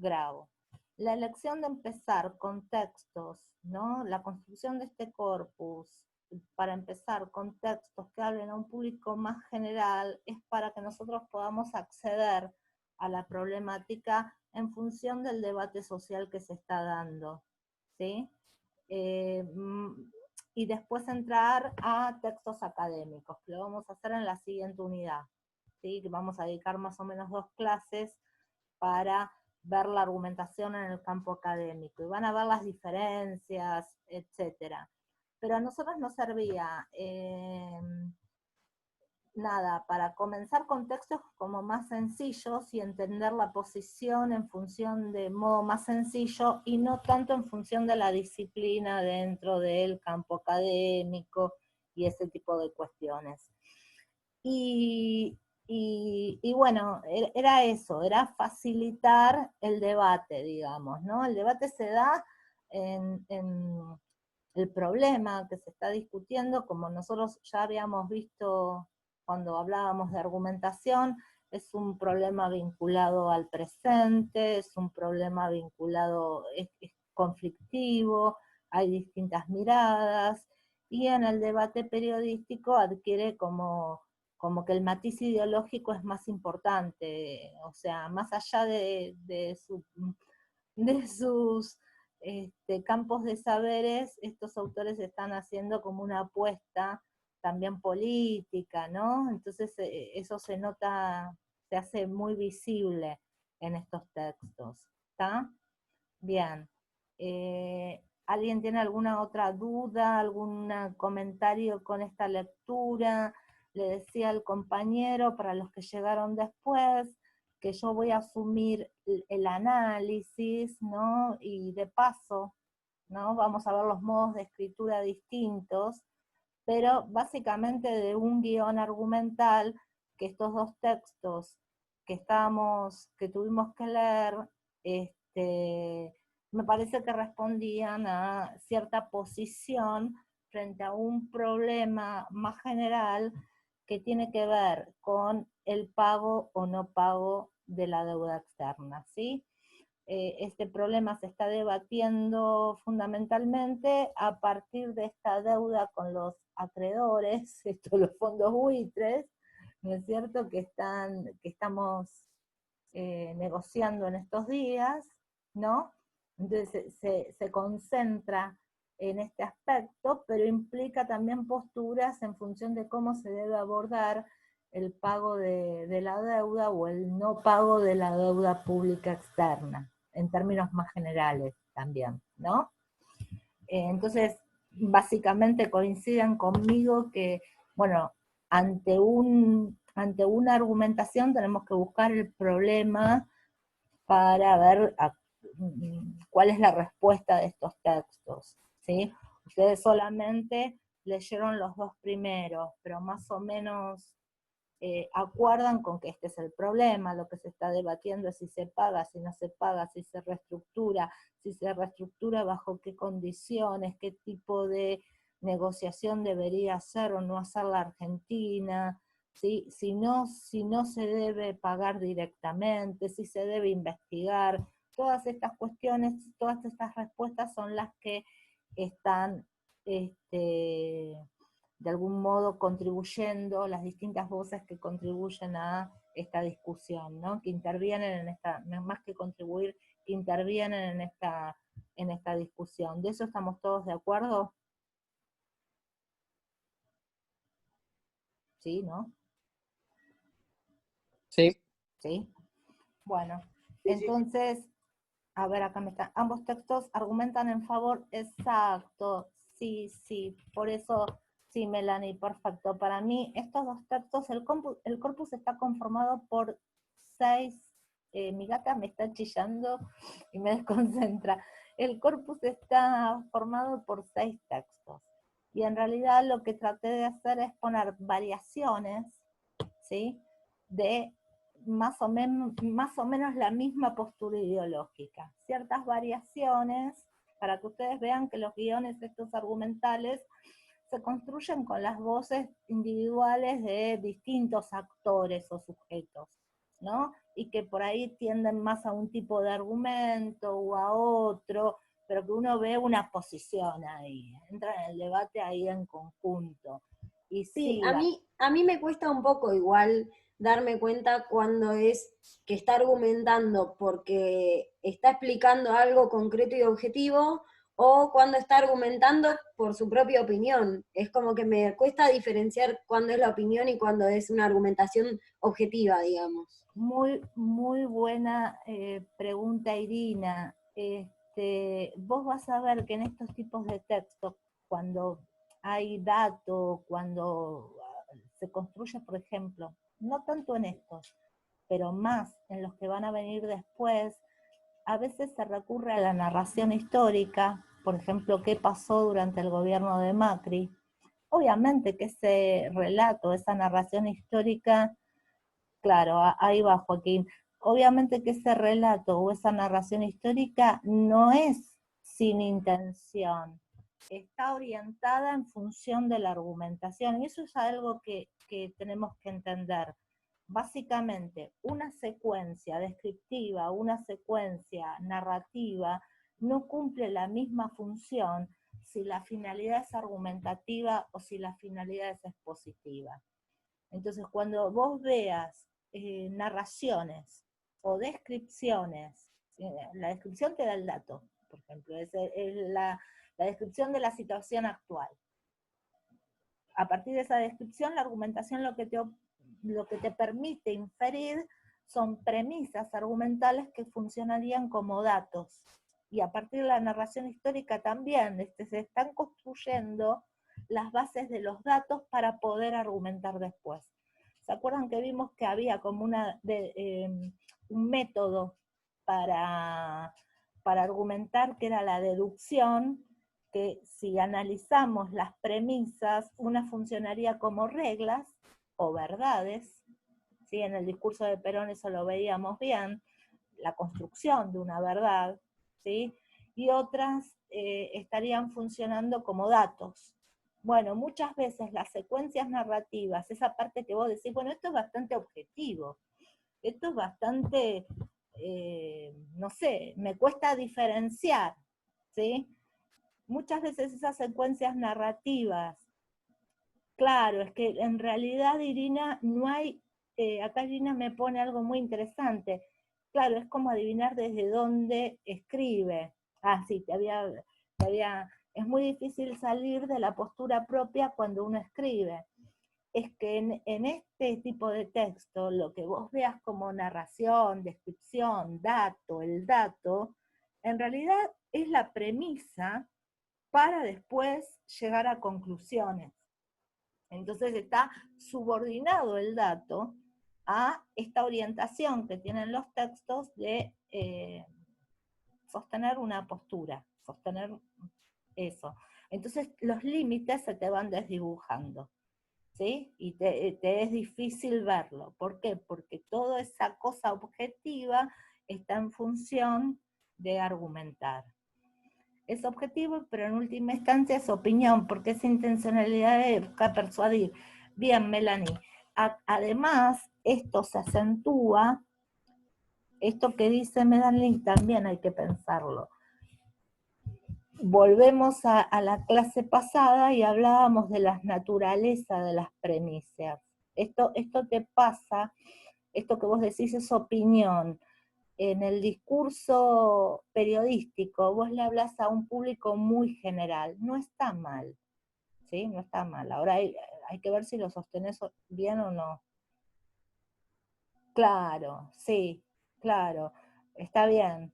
grabo. La elección de empezar con textos, ¿no? La construcción de este corpus, para empezar con textos que hablen a un público más general, es para que nosotros podamos acceder a la problemática en función del debate social que se está dando, ¿sí? Y después entrar a textos académicos, que lo vamos a hacer en la siguiente unidad, ¿sí? Que vamos a dedicar más o menos 2 clases para ver la argumentación en el campo académico, y van a ver las diferencias, etcétera. Pero a nosotros nos servía nada, para comenzar con textos como más sencillos y entender la posición en función de modo más sencillo y no tanto en función de la disciplina dentro del campo académico y ese tipo de cuestiones. Y bueno, era eso, era facilitar el debate, digamos, ¿no? El debate se da en el problema que se está discutiendo, como nosotros ya habíamos visto cuando hablábamos de argumentación, es un problema vinculado al presente, es un problema vinculado, es conflictivo, hay distintas miradas, y en el debate periodístico adquiere como que el matiz ideológico es más importante, o sea, más allá de sus campos de saberes, estos autores están haciendo como una apuesta también política, ¿no? Entonces eso se nota, se hace muy visible en estos textos, ¿está? Bien. ¿Alguien tiene alguna otra duda, algún comentario con esta lectura? Le decía al compañero, para los que llegaron después, que yo voy a asumir el análisis, ¿no? Y de paso, ¿no? Vamos a ver los modos de escritura distintos, pero básicamente de un guión argumental, que estos 2 textos que tuvimos que leer, me parece que respondían a cierta posición frente a un problema más general que tiene que ver con el pago o no pago de la deuda externa, ¿sí? Este problema se está debatiendo fundamentalmente a partir de esta deuda con los acreedores, los fondos buitres, ¿no es cierto?, que estamos negociando en estos días, ¿no? Entonces se concentra en este aspecto, pero implica también posturas en función de cómo se debe abordar el pago de la deuda o el no pago de la deuda pública externa, en términos más generales también, ¿no? Entonces, básicamente coinciden conmigo que, bueno, ante una argumentación tenemos que buscar el problema para ver cuál es la respuesta de estos textos, ¿sí? Ustedes solamente leyeron los 2 primeros, pero más o menos acuerdan con que este es el problema, lo que se está debatiendo es si se paga, si no se paga, si se reestructura bajo qué condiciones, qué tipo de negociación debería hacer o no hacer la Argentina, ¿sí? Si no se debe pagar directamente, si se debe investigar. Todas estas cuestiones, todas estas respuestas son las que están de algún modo contribuyendo, las distintas voces que contribuyen a esta discusión, ¿no? Que intervienen en esta, más que contribuir, que intervienen en esta discusión. ¿De eso estamos todos de acuerdo? ¿Sí, no? Sí. ¿Sí? Bueno, Sí, entonces, a ver, acá me están, ambos textos argumentan en favor, exacto, sí, por eso, sí, Melanie, perfecto. Para mí, estos 2 textos, el corpus está conformado por 6, mi gata me está chillando y me desconcentra. El corpus está formado por 6 textos. Y en realidad lo que traté de hacer es poner variaciones, ¿sí?, de más o menos la misma postura ideológica. Ciertas variaciones, para que ustedes vean que los guiones estos argumentales se construyen con las voces individuales de distintos actores o sujetos, ¿no? y que por ahí tienden más a un tipo de argumento o a otro, pero que uno ve una posición ahí, entra en el debate ahí en conjunto. Y Sí, sí, a mí me cuesta un poco igual darme cuenta cuando es que está argumentando porque está explicando algo concreto y objetivo o cuando está argumentando por su propia opinión. Es como que me cuesta diferenciar cuándo es la opinión y cuándo es una argumentación objetiva, digamos. muy buena pregunta, Irina. Vos vas a ver que en estos tipos de textos, cuando hay datos, cuando se construye, por ejemplo, no tanto en estos, pero más en los que van a venir después, a veces se recurre a la narración histórica, por ejemplo, qué pasó durante el gobierno de Macri. Obviamente que ese relato, esa narración histórica, claro, ahí va Joaquín. Obviamente que ese relato o esa narración histórica no es sin intención, está orientada en función de la argumentación y eso es algo que tenemos que entender. Básicamente, una secuencia descriptiva, una secuencia narrativa no cumple la misma función si la finalidad es argumentativa o si la finalidad es expositiva. Entonces, cuando vos veas narraciones o descripciones, la descripción te da el dato, por ejemplo, es la descripción de la situación actual. A partir de esa descripción, la argumentación lo que te permite inferir son premisas argumentales que funcionarían como datos. Y a partir de la narración histórica también se están construyendo las bases de los datos para poder argumentar después. ¿Se acuerdan que vimos que había como un método para argumentar que era la deducción? Que si analizamos las premisas, una funcionaría como reglas o verdades, ¿sí? En el discurso de Perón eso lo veíamos bien, la construcción de una verdad, ¿sí? Y otras estarían funcionando como datos. Bueno, muchas veces las secuencias narrativas, esa parte que vos decís, bueno, esto es bastante objetivo, esto es bastante, no sé, me cuesta diferenciar, ¿sí? Muchas veces esas secuencias narrativas, claro, es que en realidad, Irina, no hay, acá Irina me pone algo muy interesante, claro, es como adivinar desde dónde escribe. Ah, sí, es muy difícil salir de la postura propia cuando uno escribe. Es que en este tipo de texto, lo que vos veas como narración, descripción, dato, el dato, en realidad es la premisa para después llegar a conclusiones. Entonces está subordinado el dato a esta orientación que tienen los textos de sostener una postura, sostener eso. Entonces los límites se te van desdibujando, ¿sí? Y te es difícil verlo. ¿Por qué? Porque toda esa cosa objetiva está en función de argumentar. Es objetivo, pero en última instancia es opinión, porque es intencionalidad de buscar persuadir. Bien, Melanie. Además, esto se acentúa, esto que dice Melanie también hay que pensarlo. Volvemos a la clase pasada y hablábamos de las naturalezas de las premisas. Esto te pasa, esto que vos decís es opinión. En el discurso periodístico vos le hablas a un público muy general, no está mal, ¿sí? No está mal. Ahora hay que ver si lo sostenés bien o no. Claro, sí, claro, está bien.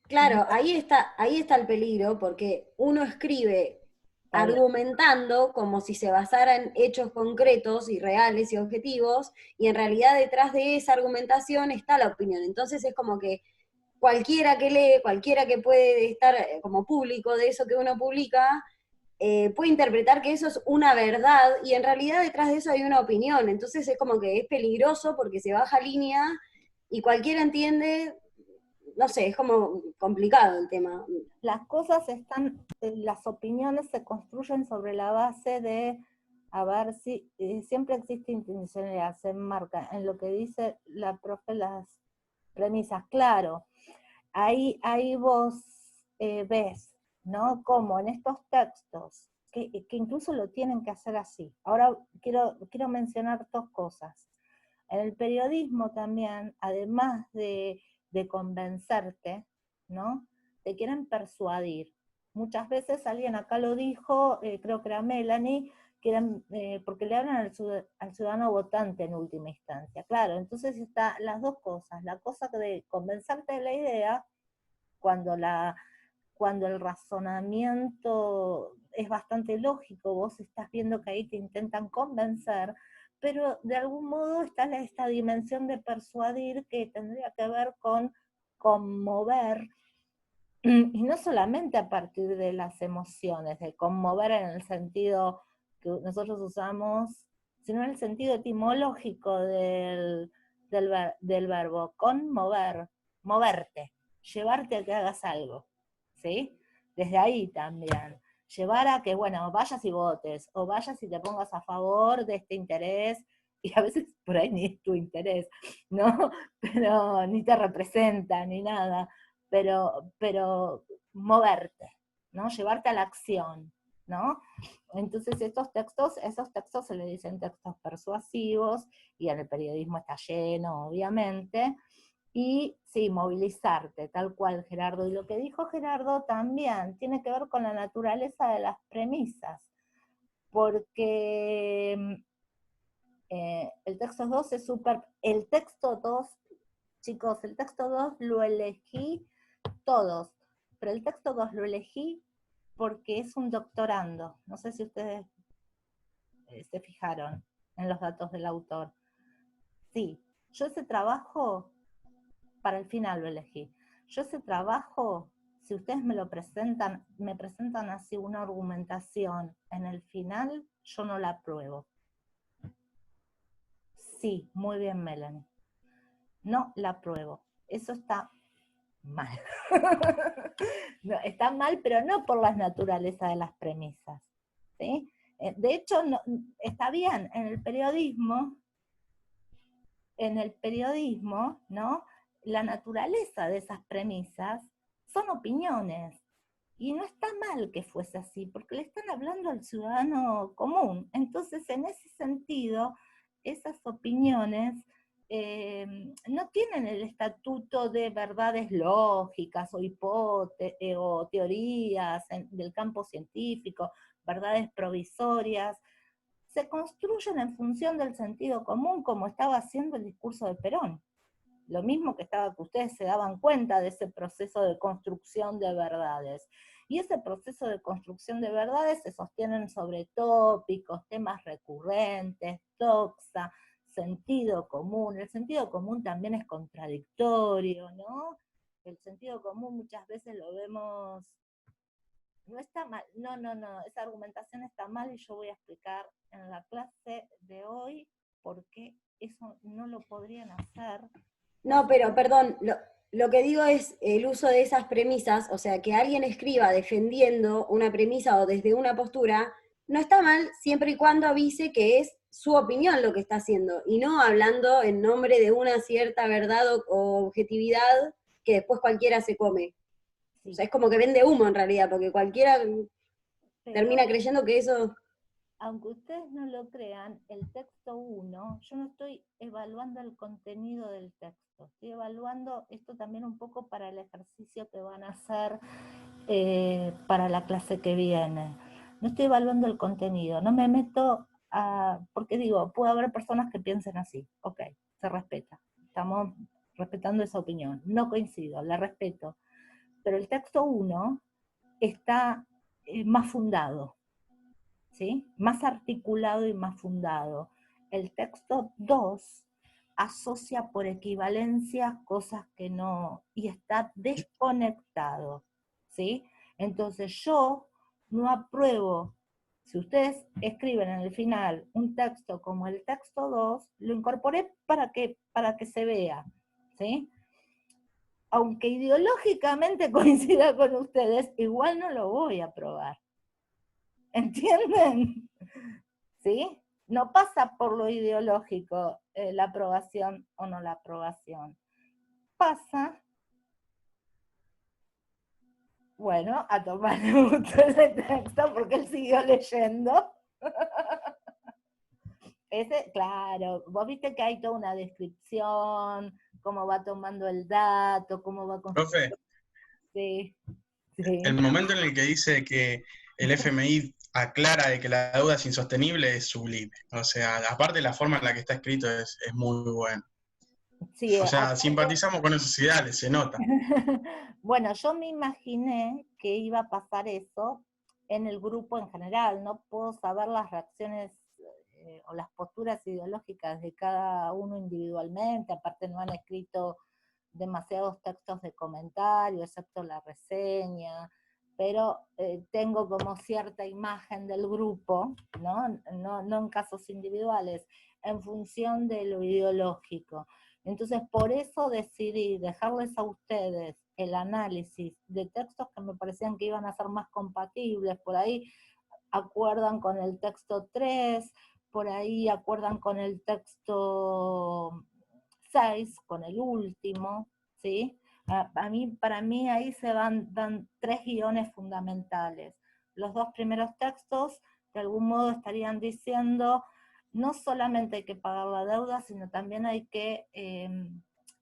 Claro, ahí está el peligro, porque uno escribe Está bien. argumentando como si se basara en hechos concretos y reales y objetivos, y en realidad detrás de esa argumentación está la opinión. Entonces es como que cualquiera que lee, cualquiera que puede estar como público de eso que uno publica, puede interpretar que eso es una verdad y en realidad detrás de eso hay una opinión. Entonces es como que es peligroso porque se baja línea y cualquiera entiende, no sé, es como complicado el tema. Las cosas las opiniones se construyen sobre la base de, a ver si siempre existe intencionalidad, se enmarca en lo que dice la profe premisas, claro. Ahí vos ves, ¿no? Como en estos textos, que incluso lo tienen que hacer así. Ahora quiero mencionar dos cosas. En el periodismo también, además de convencerte, ¿no? Te quieren persuadir. Muchas veces alguien acá lo dijo, creo que era Melanie, porque le hablan al ciudadano votante en última instancia. Claro, entonces está las dos cosas, la cosa de convencerte de la idea, cuando el razonamiento es bastante lógico, vos estás viendo que ahí te intentan convencer, pero de algún modo está esta dimensión de persuadir que tendría que ver con conmover, y no solamente a partir de las emociones, de conmover en el sentido que nosotros usamos, sino en el sentido etimológico del verbo conmover, moverte, llevarte a que hagas algo, ¿sí? Desde ahí también. Llevar a que, bueno, vayas y votes, o vayas y te pongas a favor de este interés, y a veces por ahí ni es tu interés, ¿no? Pero ni te representa, ni nada, pero moverte, ¿no? Llevarte a la acción, ¿no? Entonces esos textos se le dicen textos persuasivos, y en el periodismo está lleno, obviamente, y sí, movilizarte, tal cual, Gerardo. Y lo que dijo Gerardo también tiene que ver con la naturaleza de las premisas, porque el texto 2 es súper... El texto 2, chicos, el texto 2 lo elegí todos, pero el texto 2 lo elegí porque es un doctorando. No sé si ustedes se fijaron en los datos del autor. Sí, yo ese trabajo, para el final lo elegí. Yo ese trabajo, si ustedes me presentan así una argumentación en el final, yo no la apruebo. Sí, muy bien, Melanie. No la apruebo. Eso está mal. No, está mal, pero no por la naturaleza de las premisas, ¿sí? De hecho, no, está bien, en el periodismo, ¿no? La naturaleza de esas premisas son opiniones. Y no está mal que fuese así, porque le están hablando al ciudadano común. Entonces, en ese sentido, esas opiniones no tienen el estatuto de verdades lógicas o teorías del campo científico, verdades provisorias. Se construyen en función del sentido común, como estaba haciendo el discurso de Perón. Lo mismo que ustedes se daban cuenta de ese proceso de construcción de verdades. Y ese proceso de construcción de verdades se sostienen sobre tópicos, temas recurrentes, doxa, sentido común. El sentido común también es contradictorio, ¿no? El sentido común muchas veces lo vemos... No está mal, no, esa argumentación está mal, y yo voy a explicar en la clase de hoy por qué eso no lo podrían hacer. No, pero perdón, lo que digo es el uso de esas premisas, o sea, que alguien escriba defendiendo una premisa o desde una postura, no está mal siempre y cuando avise que es su opinión lo que está haciendo, y no hablando en nombre de una cierta verdad o objetividad que después cualquiera se come. Sí. O sea, es como que vende humo en realidad, porque cualquiera termina creyendo que eso... Aunque ustedes no lo crean, el texto 1, yo no estoy evaluando el contenido del texto, estoy evaluando esto también un poco para el ejercicio que van a hacer para la clase que viene. No estoy evaluando el contenido, no me meto porque digo, puede haber personas que piensen así, ok, se respeta, estamos respetando esa opinión, no coincido, la respeto, pero el texto 1 está más fundado, ¿sí? Más articulado y más fundado. El texto 2 asocia por equivalencia cosas que no, y está desconectado, ¿sí? Entonces yo no apruebo, si ustedes escriben en el final un texto como el texto 2, lo incorporé para que se vea, ¿sí? Aunque ideológicamente coincida con ustedes, igual no lo voy a aprobar. ¿Entienden? ¿Sí? No pasa por lo ideológico la aprobación o no la aprobación. pasa? Bueno, a tomar mucho ese texto porque él siguió leyendo. Ese, claro, vos viste que hay toda una descripción, cómo va tomando el dato, cómo va Profe, construyendo. Sí, el sí. momento en el que dice que el FMI aclara de que la deuda es insostenible es sublime. O sea, aparte la forma en la que está escrito es muy buena. Sí, O sea, aparte, simpatizamos con esos ideales, se nota. bueno, yo me imaginé que iba a pasar eso en el grupo en general. No puedo saber las reacciones o las posturas ideológicas de cada uno individualmente. Aparte no han escrito demasiados textos de comentario, excepto la reseña, pero tengo como cierta imagen del grupo, ¿no? No en casos individuales, en función de lo ideológico. Entonces, por eso decidí dejarles a ustedes el análisis de textos que me parecían que iban a ser más compatibles. Por ahí acuerdan con el texto 3, por ahí acuerdan con el texto 6, con el último, ¿sí? Para mí ahí dan 3 guiones fundamentales. Los 2 primeros textos, de algún modo, estarían diciendo no solamente hay que pagar la deuda, sino también hay que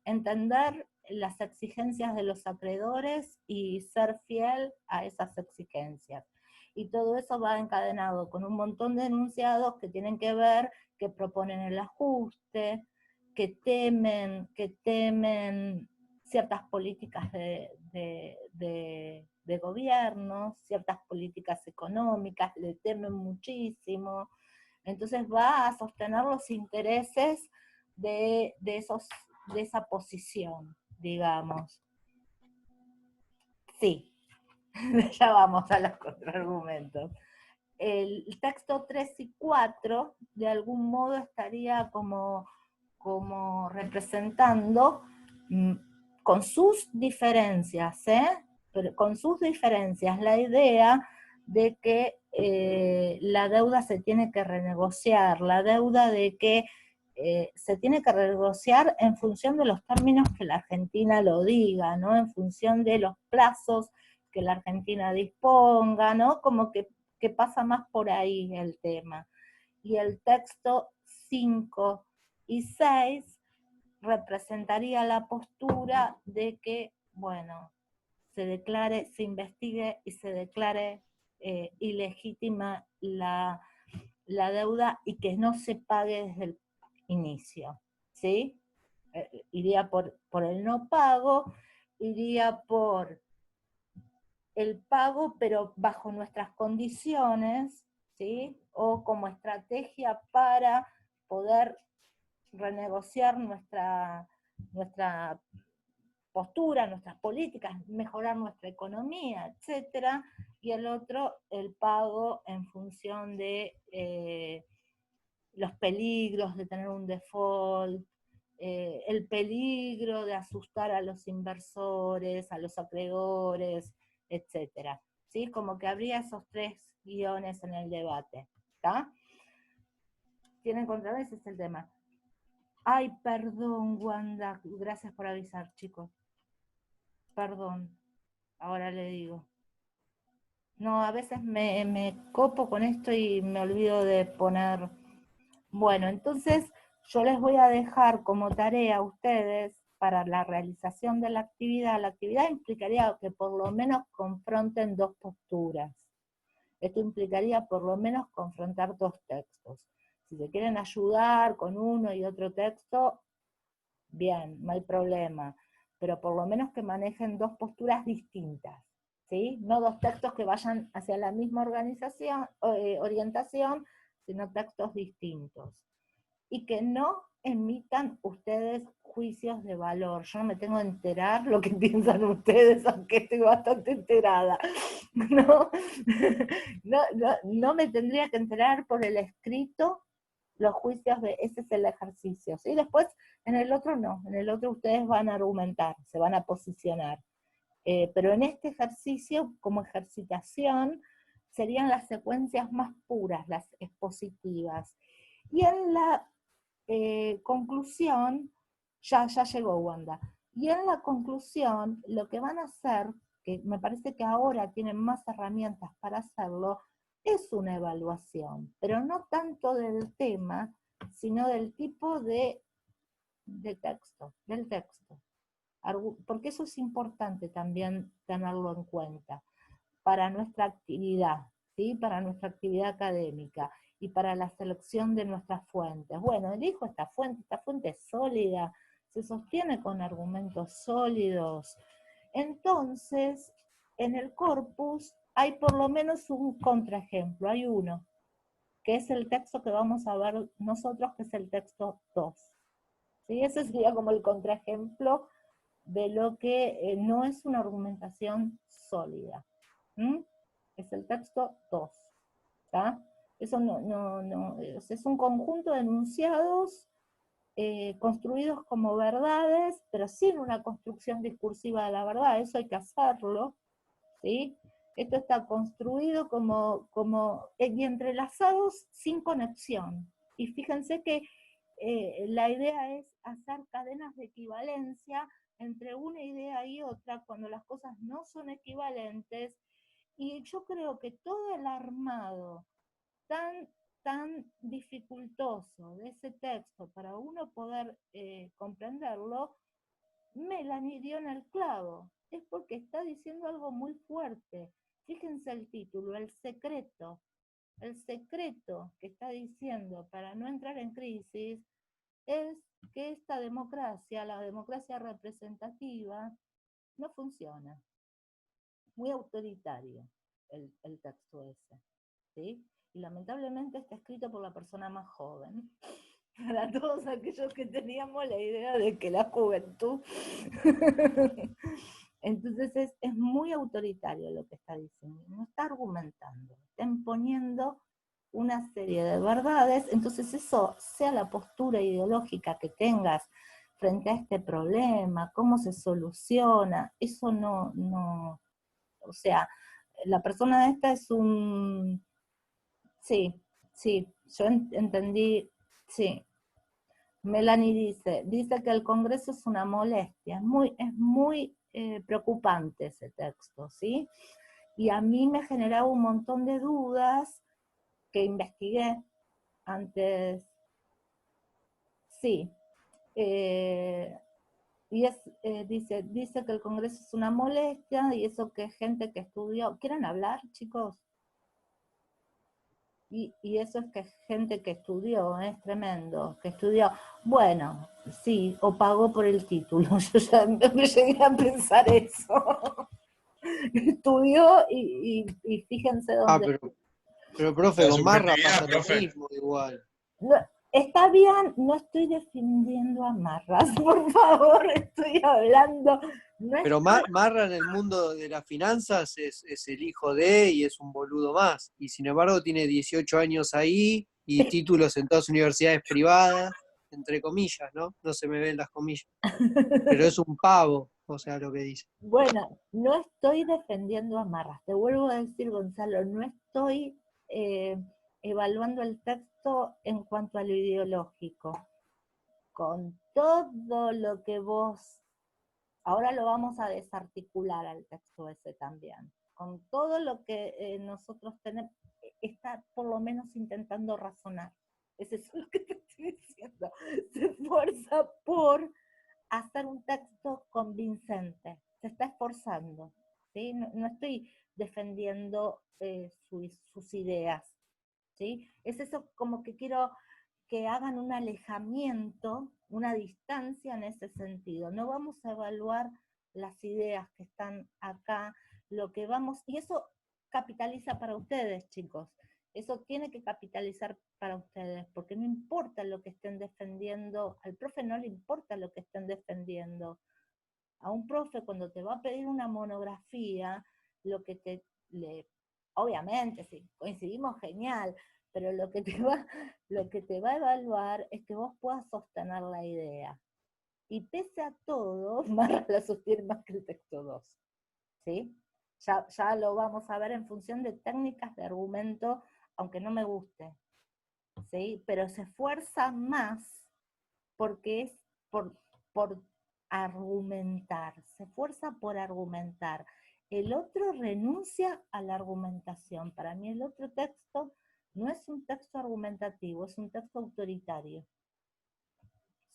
entender las exigencias de los acreedores y ser fiel a esas exigencias. Y todo eso va encadenado con un montón de enunciados que tienen que ver, que proponen el ajuste, que temen ciertas políticas de gobierno, ciertas políticas económicas, le temen muchísimo. Entonces va a sostener los intereses de esa posición, digamos. Sí, ya vamos a los contraargumentos. El texto 3 y 4 de algún modo estaría como representando con sus diferencias, pero con sus diferencias, la idea de que la deuda se tiene que renegociar, la deuda de que se tiene que renegociar en función de los términos que la Argentina lo diga, ¿no? En función de los plazos que la Argentina disponga, ¿no? Como que pasa más por ahí el tema. Y el texto 5 y 6 representaría la postura de que, bueno, se investigue y se declare ilegítima la deuda y que no se pague desde el inicio, ¿sí? Iría por el no pago, iría por el pago, pero bajo nuestras condiciones, ¿sí? O como estrategia para poder renegociar nuestra postura, nuestras políticas, mejorar nuestra economía, etcétera, y el otro, el pago en función de los peligros de tener un default, el peligro de asustar a los inversores, a los acreedores, etcétera. ¿Sí? Como que habría esos 3 guiones en el debate. ¿Está? ¿Tienen contra ese es el tema? Ay, perdón, Wanda, gracias por avisar, chicos. Perdón, ahora le digo. No, a veces me copo con esto y me olvido de poner. Bueno, entonces yo les voy a dejar como tarea a ustedes para la realización de la actividad. La actividad implicaría que por lo menos confronten 2 posturas. Esto implicaría por lo menos confrontar 2 textos. Si se quieren ayudar con uno y otro texto, bien, no hay problema. Pero por lo menos que manejen 2 posturas distintas, ¿sí? No 2 textos que vayan hacia la misma orientación, sino textos distintos. Y que no emitan ustedes juicios de valor. Yo no me tengo que enterar lo que piensan ustedes, aunque estoy bastante enterada. No me tendría que enterar por el escrito los juicios de ese es el ejercicio. ¿Sí? Después, en el otro no. En el otro ustedes van a argumentar, se van a posicionar. Pero en este ejercicio, como ejercitación, serían las secuencias más puras, las expositivas. Y en la conclusión, ya llegó Wanda, Y en la conclusión, lo que van a hacer, que me parece que ahora tienen más herramientas para hacerlo, es una evaluación, pero no tanto del tema, sino del tipo de texto, del texto. Porque eso es importante también tenerlo en cuenta para nuestra actividad, ¿sí? Para nuestra actividad académica y para la selección de nuestras fuentes. Bueno, elijo esta fuente es sólida, se sostiene con argumentos sólidos. Entonces, en el corpus hay por lo menos un contraejemplo, hay uno, que es el texto que vamos a ver nosotros, que es el texto 2. ¿Sí? Ese sería como el contraejemplo de lo que no es una argumentación sólida. ¿Mm? Es el texto 2. Eso es un conjunto de enunciados construidos como verdades, pero sin una construcción discursiva de la verdad, eso hay que hacerlo, ¿sí? Esto está construido y entrelazados sin conexión. Y fíjense que la idea es hacer cadenas de equivalencia entre una idea y otra cuando las cosas no son equivalentes, y yo creo que todo el armado tan dificultoso de ese texto para uno poder comprenderlo, Melanie dio en el clavo. Es porque está diciendo algo muy fuerte. Fíjense el título, el secreto. El secreto que está diciendo para no entrar en crisis es que esta democracia, la democracia representativa, no funciona. Muy autoritario el texto ese, ¿sí? Y lamentablemente está escrito por la persona más joven, para todos aquellos que teníamos la idea de que la juventud... Entonces es muy autoritario lo que está diciendo, no está argumentando, está imponiendo una serie de verdades. Entonces eso, sea la postura ideológica que tengas frente a este problema, cómo se soluciona, eso no, o sea, la persona esta es un... Sí, yo entendí, sí. Melanie dice que el Congreso es una molestia, es muy preocupante ese texto, ¿sí? Y a mí me generaba un montón de dudas que investigué antes, sí. Dice que el Congreso es una molestia, y eso que gente que estudió... ¿Quieren hablar, chicos? Y eso es que gente que estudió, es tremendo, que estudió. Bueno, sí, o pagó por el título, yo ya me llegué a pensar eso. Estudió y fíjense dónde... Pero profe, La con Marra subjetividad, pasa lo profe. mismo igual. No, está bien, no estoy defendiendo a Marras, por favor, estoy hablando... No Pero estoy... Marra en el mundo de las finanzas es el hijo de y es un boludo más. Y sin embargo tiene 18 años ahí y títulos en todas universidades privadas, entre comillas, ¿no? No se me ven las comillas. Pero es un pavo, o sea, lo que dice. Bueno, no estoy defendiendo a Marras, te vuelvo a decir, Gonzalo, no estoy evaluando el texto en cuanto a lo ideológico. Con todo lo que vos, ahora lo vamos a desarticular al texto ese también, con todo lo que nosotros tenemos, está por lo menos intentando razonar. Es eso lo que te estoy diciendo. Se esfuerza por hacer un texto convincente, se está esforzando, ¿sí? No estoy defendiendo sus ideas, ¿sí? Es eso, como que quiero que hagan un alejamiento, una distancia en ese sentido. No vamos a evaluar las ideas que están acá, lo que vamos, y eso capitaliza para ustedes, chicos. Eso tiene que capitalizar para ustedes, porque no importa lo que estén defendiendo, al profe no le importa lo que estén defendiendo. A un profe, cuando te va a pedir una monografía, lo que obviamente, si coincidimos, genial, pero lo que te va a evaluar es que vos puedas sostener la idea. Y pese a todo, Marra la sostiene más que el texto 2. ¿Sí? Ya lo vamos a ver en función de técnicas de argumento, aunque no me guste, ¿sí? Pero se esfuerza más porque es por argumentar, se esfuerza por argumentar. El otro renuncia a la argumentación. Para mí el otro texto no es un texto argumentativo, es un texto autoritario.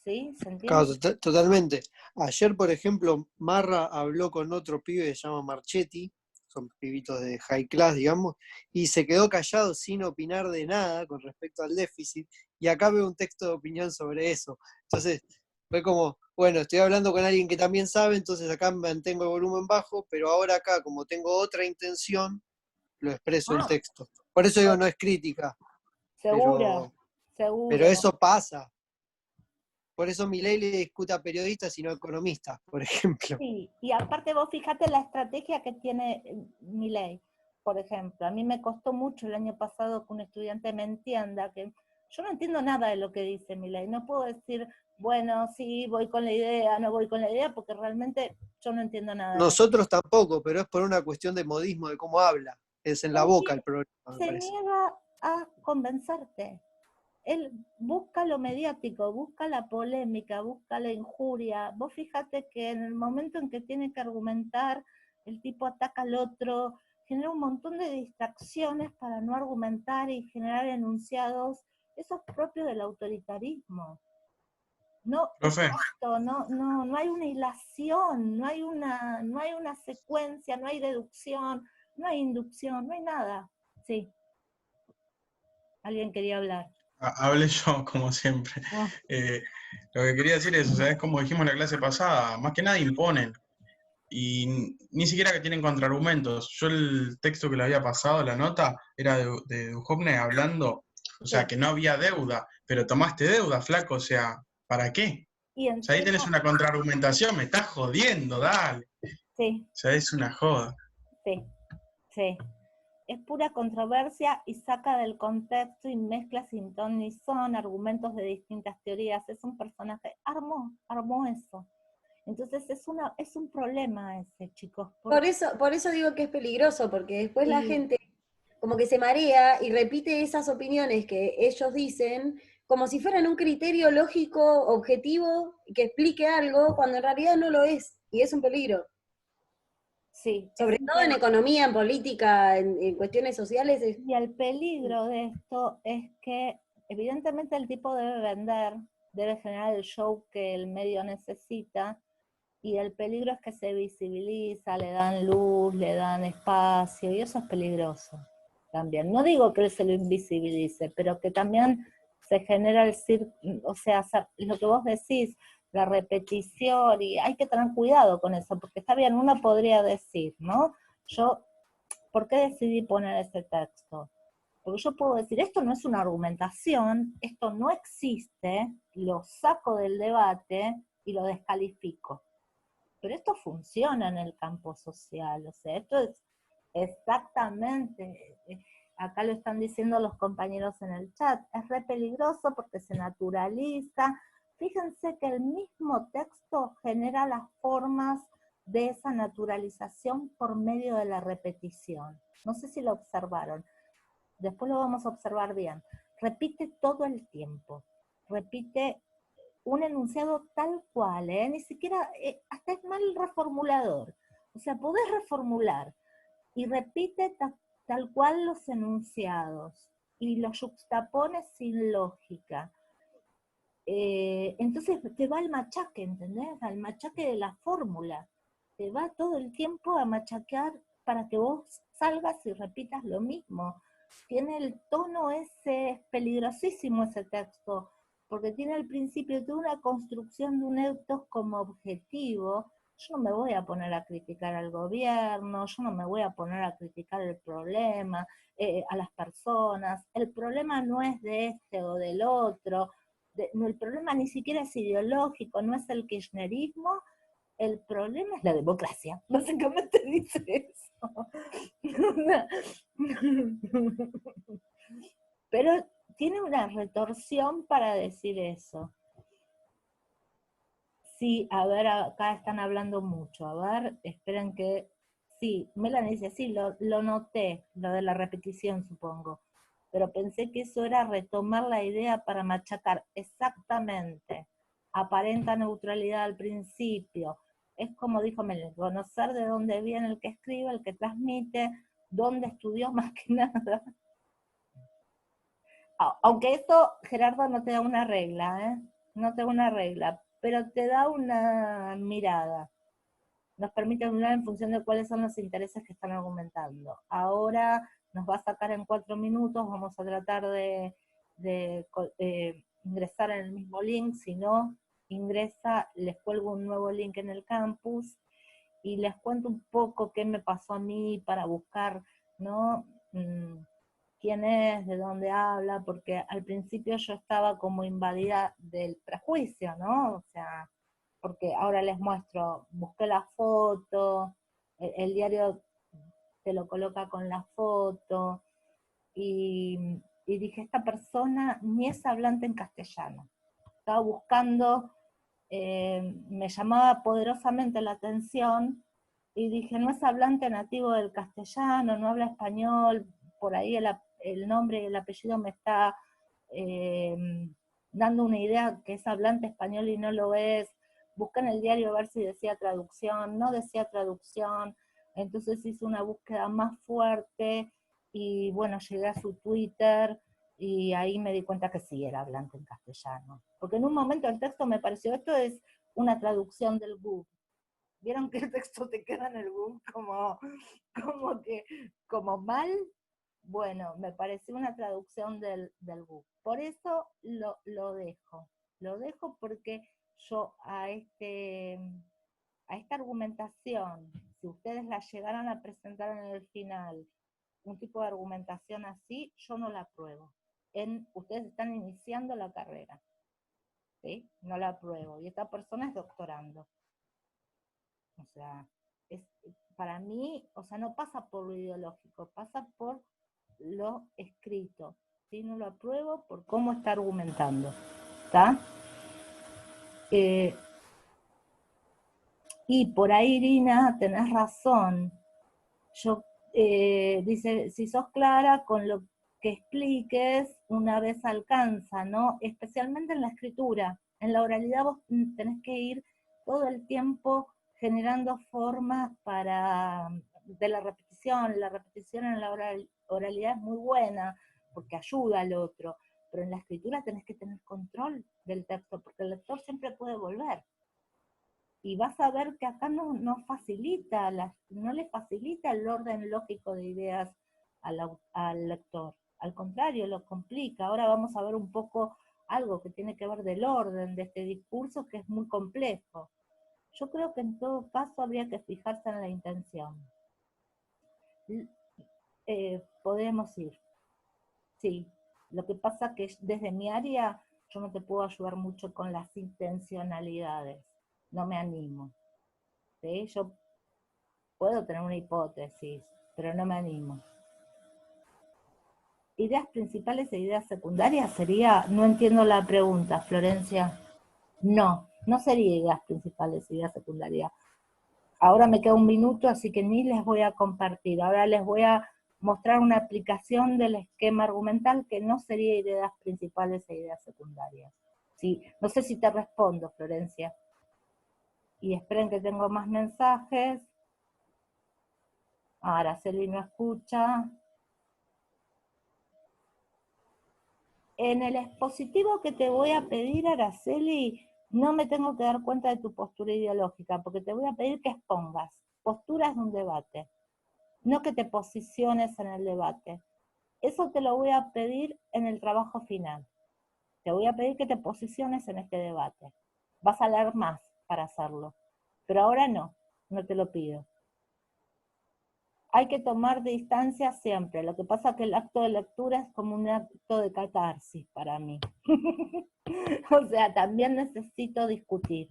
¿Sí? ¿Se entiende? Claro, totalmente. Ayer, por ejemplo, Marra habló con otro pibe que se llama Marchetti, son pibitos de high class, digamos, y se quedó callado sin opinar de nada con respecto al déficit, y acá veo un texto de opinión sobre eso. Entonces, fue como, bueno, estoy hablando con alguien que también sabe, entonces acá mantengo el volumen bajo, pero ahora acá, como tengo otra intención, lo expreso el texto. Por eso digo, no es crítica, Seguro, pero seguro. eso pasa. Por eso Milei le discute a periodistas y no a economistas, por ejemplo. Sí, y aparte vos fíjate la estrategia que tiene Milei. Por ejemplo, a mí me costó mucho el año pasado que un estudiante me entienda, que yo no entiendo nada de lo que dice Milei. No puedo decir, bueno, sí, voy con la idea, no voy con la idea, porque realmente yo no entiendo nada de lo que Nosotros tampoco, pero es por una cuestión de modismo, de cómo habla. Es en la boca el problema, me se parece. niega a convencerte. Él busca lo mediático, busca la polémica, busca la injuria. Vos fíjate que en el momento en que tiene que argumentar, el tipo ataca al otro, genera un montón de distracciones para no argumentar y generar enunciados. Eso es propio del autoritarismo. No, Profe, no hay una hilación, no hay una secuencia, no hay deducción, no hay inducción, no hay nada. Sí, alguien quería hablar. hablé yo, como siempre. Oh. Lo que quería decir es, o sea, es como dijimos en la clase pasada, más que nada imponen. Y ni siquiera que tienen contraargumentos. Yo el texto que le había pasado, la nota, era de Duhovne hablando, o sea, Sí. que no había deuda, pero tomaste deuda, flaco, o sea, ¿para qué? Y O sea, ahí tenés encima, una contraargumentación, me estás jodiendo, dale. sí, O sea, es una joda. sí, sí. Es pura controversia y saca del contexto y mezcla sin ton ni son, argumentos de distintas teorías. Es un personaje, armó eso. Entonces es un problema ese, chicos. Por eso digo que es peligroso, porque después la Y, gente como que se marea y repite esas opiniones que ellos dicen como si fueran un criterio lógico, objetivo, que explique algo, cuando en realidad no lo es, y es un peligro. sí, es Sobre un todo en peligro. economía, en política, en cuestiones sociales. Y el peligro de esto es que evidentemente el tipo debe vender, debe generar el show que el medio necesita, y el peligro es que se visibiliza, le dan luz, le dan espacio, y eso es peligroso también. No digo que él se lo invisibilice, pero que también se genera el o sea, lo que vos decís, la repetición, y hay que tener cuidado con eso, porque está bien, uno podría decir, ¿no? ¿Por qué decidí poner ese texto? Porque yo puedo decir, esto no es una argumentación, esto no existe, lo saco del debate y lo descalifico. Pero esto funciona en el campo social, o sea, esto es exactamente, acá lo están diciendo los compañeros en el chat, es re peligroso porque se naturaliza. Fíjense que el mismo texto genera las formas de esa naturalización por medio de la repetición. No sé si lo observaron, después lo vamos a observar bien. Repite todo el tiempo, repite un enunciado tal cual, ni siquiera, hasta es mal reformulador. O sea, podés reformular y repite tal cual los enunciados y los juxtapone sin lógica. Entonces te va al machaque, ¿entendés? Al machaque de la fórmula. Te va todo el tiempo a machacar para que vos salgas y repitas lo mismo. Tiene el tono ese, es peligrosísimo ese texto, porque tiene al principio toda una construcción de un ethos como objetivo. Yo no me voy a poner a criticar al gobierno, yo no me voy a poner a criticar el problema, a las personas. El problema no es de este o del otro, el problema ni siquiera es ideológico, no es el kirchnerismo, el problema es la democracia. Básicamente dice eso. Pero tiene una retorsión para decir eso. Sí, a ver, acá están hablando mucho. A ver, esperen que... Sí, Melanie dice, sí, lo noté, lo de la repetición, supongo. Pero pensé que eso era retomar la idea para machacar. Exactamente. aparenta neutralidad al principio. Es como dijo Menem, conocer de dónde viene el que escribe, el que transmite, dónde estudió más que nada. Aunque esto, Gerardo, no te da una regla, ¿eh? No te da una regla, pero te da una mirada. Nos permite mirar en función de cuáles son los intereses que están argumentando. Ahora nos va a sacar en 4 minutos, vamos a tratar de ingresar en el mismo link, si no, ingresa, les cuelgo un nuevo link en el campus, y les cuento un poco qué me pasó a mí para buscar, ¿no? Quién es, de dónde habla, porque al principio yo estaba como invadida del prejuicio, ¿no? O sea, porque ahora les muestro, busqué la foto, el diario te lo coloca con la foto, y dije, esta persona ni es hablante en castellano. Estaba buscando, me llamaba poderosamente la atención, y dije, no es hablante nativo del castellano, no habla español, por ahí el nombre y el apellido me está dando una idea que es hablante español y no lo es. Busqué en el diario a ver si decía traducción, no decía traducción, entonces hice una búsqueda más fuerte, y bueno, llegué a su Twitter, y ahí me di cuenta que sí era hablante en castellano. Porque en un momento el texto me pareció, esto es una traducción del Google. ¿Vieron que el texto te queda en el Google como mal? Bueno, me pareció una traducción del Google. Por eso lo dejo. Lo dejo porque yo a esta argumentación, si ustedes la llegaran a presentar en el final, un tipo de argumentación así, yo no la apruebo. Ustedes están iniciando la carrera, ¿sí? No la apruebo. Y esta persona es doctorando. O sea, para mí, o sea, no pasa por lo ideológico, pasa por lo escrito. ¿Sí? No lo apruebo por cómo está argumentando. ¿Está? Y por ahí, Irina, tenés razón. Dice, si sos clara con lo que expliques, una vez alcanza, ¿no? Especialmente en la escritura. En la oralidad vos tenés que ir todo el tiempo generando formas de la repetición en la oralidad es muy buena, porque ayuda al otro, pero en la escritura tenés que tener control del texto, porque el lector siempre puede volver. Y vas a ver que acá no le facilita el orden lógico de ideas al lector. Al contrario, lo complica. Ahora vamos a ver un poco algo que tiene que ver del orden de este discurso, que es muy complejo. Yo creo que en todo caso habría que fijarse en la intención. Podemos ir. Sí, lo que pasa que desde mi área yo no te puedo ayudar mucho con las intencionalidades. No me animo. ¿Sí? Yo puedo tener una hipótesis, pero no me animo. Ideas principales e ideas secundarias sería, no entiendo la pregunta, Florencia. No sería ideas principales, ideas secundarias. Ahora me queda un minuto, así que ni les voy a compartir. Ahora les voy a mostrar una aplicación del esquema argumental que no sería ideas principales e ideas secundarias. ¿Sí? No sé si te respondo, Florencia. Y esperen que tengo más mensajes. Araceli no escucha. En el expositivo que te voy a pedir, Araceli, no me tengo que dar cuenta de tu postura ideológica, porque te voy a pedir que expongas posturas de un debate, no que te posiciones en el debate. Eso te lo voy a pedir en el trabajo final. Te voy a pedir que te posiciones en este debate. Vas a leer más para hacerlo, pero ahora no te lo pido. Hay que tomar distancia siempre. Lo que pasa es que el acto de lectura es como un acto de catarsis para mí. O sea, también necesito discutir.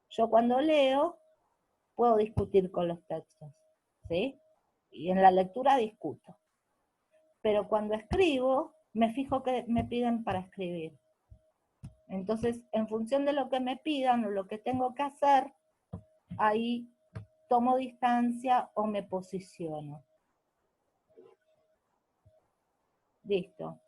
Yo cuando leo, puedo discutir con los textos, ¿sí? Y en la lectura discuto. Pero cuando escribo, me fijo que me piden para escribir. Entonces, en función de lo que me pidan o lo que tengo que hacer, ahí tomo distancia o me posiciono. Listo.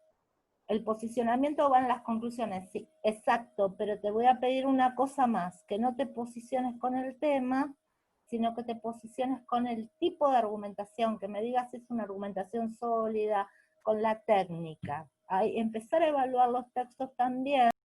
el posicionamiento va en las conclusiones, sí, exacto, pero te voy a pedir una cosa más, que no te posiciones con el tema, sino que te posiciones con el tipo de argumentación, que me digas si es una argumentación sólida, con la técnica. Empezar a evaluar los textos también